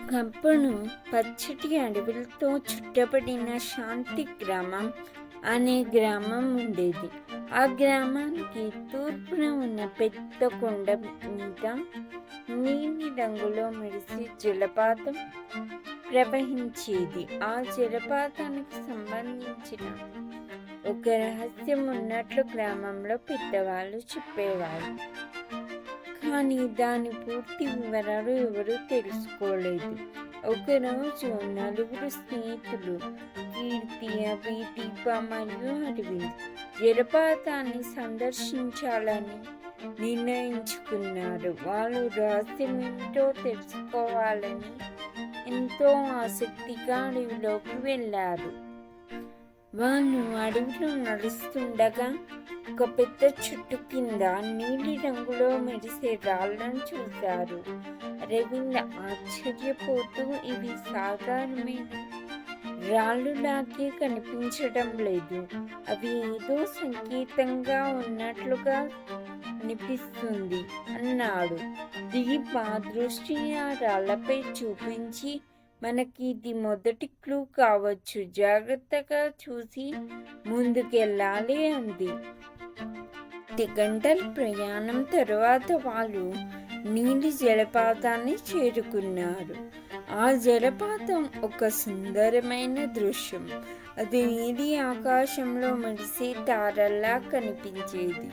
ఒకప్పుడు పచ్చటి అడవులతో చుట్టబడిన శాంతి గ్రామం అనే గ్రామం ఉండేది. ఆ గ్రామానికి తూర్పున ఉన్న పెద్ద కొండ మీద నీలి రంగులో మెరిసే జలపాతం ప్రవహించేది. ఆ జలపాతానికి సంబంధించిన ఒక రహస్యం ఉన్నట్లు గ్రామంలో పెద్దవాళ్ళు చెప్పేవారు. కానీ దాని పూర్తి వివరాలు ఎవరూ తెలుసుకోలేదు. ఒకరోజు నలుగురు స్నేహితులు కీర్తి, అభి, దీప మరియు అరవింద్ జలపాతాన్ని సందర్శించాలని నిర్ణయించుకున్నారు. వాళ్ళు రహస్యం ఏమిటో తెలుసుకోవాలని ఎంతో ఆసక్తిగా అడవిలోకి వెళ్ళారు. వాళ్ళు అడవిలో నడుస్తుండగా ఒక పెద్ద చెట్టు కింద నీలి రంగులో మెరిసే రాళ్ళను చూశారు. అరవింద్ ఆశ్చర్యపోతూ, ఇవి సాధారణమైన రాళ్ళులాగే కనిపించడం లేదు, అవి ఏదో సంకేతంగా ఉన్నట్లుగా అనిపిస్తుంది అన్నాడు. దీప దృష్టి ఆ రాళ్ళపై చూపించి, మనకి ఇది మొదటి క్లూ కావచ్చు, జాగ్రత్తగా చూసి ముందుకెళ్ళాలి అంది. 10 గంటల ప్రయాణం తరువాత వాళ్ళు నీలి జలపాతాన్ని చేరుకున్నారు. ఆ జలపాతం ఒక సుందరమైన దృశ్యం. అది నీలి ఆకాశంలో మెరిసే తారల్లా కనిపించేది.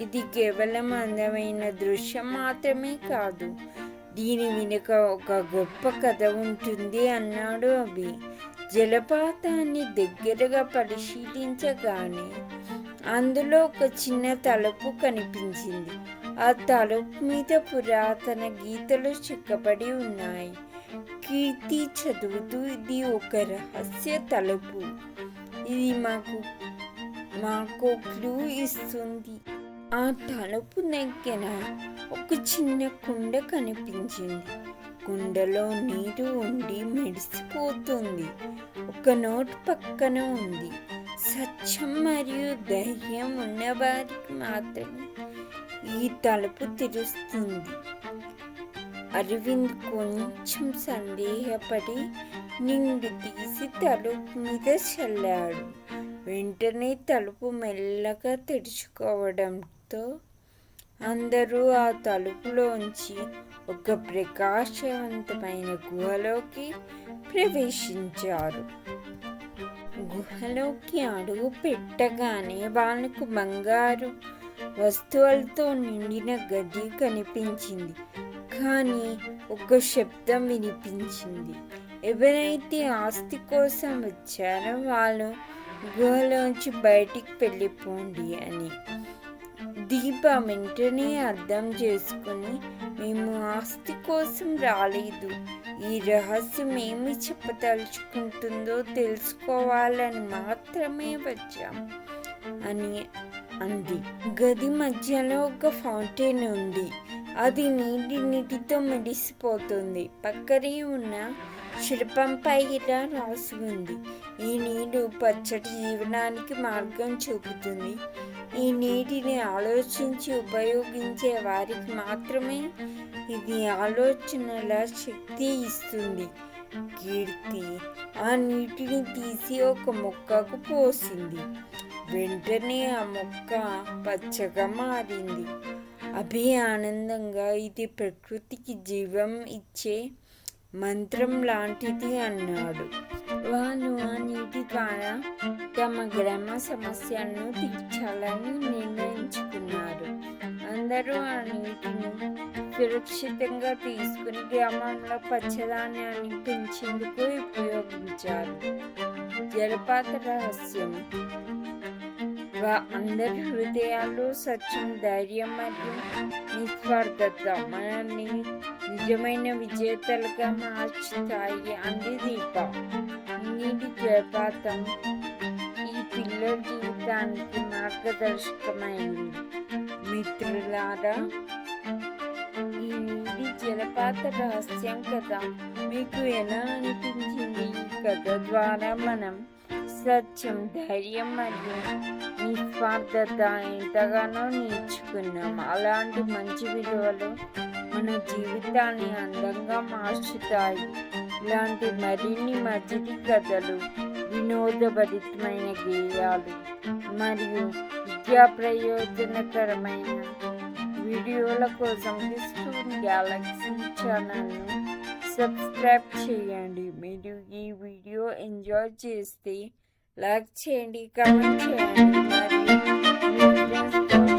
ఇది కేవలం అందమైన దృశ్యం మాత్రమే కాదు, దీని వెనుక ఒక గొప్ప కథ ఉంటుంది అన్నాడు అభి. జలపాతాన్ని దగ్గరగా పరిశీలించగానే అందులో ఒక చిన్న తలుపు కనిపించింది. ఆ తలుపు మీద పురాతన గీతలు చెక్కబడి ఉన్నాయి. కీర్తి చదువుతూ, ఇది ఒక రహస్య తలుపు, ఇది మాకు క్లూ ఇస్తుంది. ఆ తలుపు దగ్గర ఒక చిన్న కుండ కనిపించింది. కుండలో నీరు ఉండి మెరిసిపోతుంది. ఒక నోట్ పక్కన ఉంది, సత్యం మరియు ధైర్యం ఉన్నవారికి మాత్రమే ఈ తలుపు తెరుస్తుంది. అరవింద్ కొంచెం సందేహపడి నిండు తీసి తలుపు మీద చల్లాడు. వెంటనే తలుపు మెల్లగా తెరుచుకోవడంతో అందరూ ఆ తలుపులోంచి ఒక ప్రకాశవంతమైన గుహలోకి ప్రవేశించారు. గుహలోకి అడుగు పెట్టగానే వాళ్ళకు బంగారు వస్తువులతో నిండిన గది కనిపించింది. కానీ ఒక శబ్దం వినిపించింది. ఎవరైతే ఆస్తి కోసం వచ్చారో వాళ్ళు గుహలోంచి బయటికి వెళ్ళిపోండి అని. దీప వెంటనే అర్థం చేసుకుని, మేము ఆస్తి కోసం రాలేదు, ఈ రహస్యం ఏమి చెప్పదలుచుకుంటుందో తెలుసుకోవాలని మాత్రమే వచ్చాం అని అంది. గది మధ్యలో ఒక ఫౌంటైన్ ఉంది. అది నీటితో మెరిసిపోతుంది. పక్కనే ఉన్న శిల్పంపై ఇలా రాసి ఉంది, ఈ నీరు పచ్చటి జీవనానికి మార్గం చూపుతుంది. ఈ నీటిని ఆలోచించి ఉపయోగించే వారికి మాత్రమే ఇది ఆలోచనల శక్తి ఇస్తుంది. కీర్తి ఆ నీటిని తీసి ఒక మొక్కకు పోసింది. వెంటనే ఆ మొక్క పచ్చగా మారింది. అభి ఆనందంగా, ఇది ప్రకృతికి జీవం ఇచ్చే మంత్రం లాంటిది అన్నాడు. వాళ్ళు ఆ నీటి ద్వారా తమ గ్రామ సమస్యలను తీర్చాలని నిర్ణయించుకున్నారు. అందరూ ఆ నీటిని సురక్షితంగా తీసుకుని గ్రామంలో పచ్చదనాన్ని పెంచేందుకు ఉపయోగించారు. జలపాత రహస్యం అందరి హృదయాల్లో సత్యం, ధైర్యం మరియు నిస్వార్థత మనల్ని నిజమైన విజేతలుగా మార్చుతాయి అంది దీప. నీటి జలపాతం ఈ పిల్లల జీవితానికి మార్గదర్శకమైంది. మిత్రులారా, ఈ నీటి జలపాత రహస్యం కథ మీకు ఎలా అనిపించింది? ఈ కథ ద్వారా మనం సత్యం, ధైర్యం మరియు నిస్వార్థత ఎంతగానో నేర్చుకున్నాం. అలాంటి మంచి విలువలు మన జీవితాన్ని అందంగా మార్చుతాయి. ఇలాంటి మరిన్ని మజిలీ కథలు, వినోదభరితమైన గేయాలు మరియు విద్యా ప్రయోజనకరమైన వీడియోల కోసం హిస్టరీ గ్యాలక్సీ ఛానల్ను సబ్స్క్రైబ్ చేయండి. మీరు ఈ వీడియో ఎంజాయ్ చేస్తే లైక్ చేయండి, కామెంట్ చేయండి మరియు మీ ఫ్రెండ్స్తో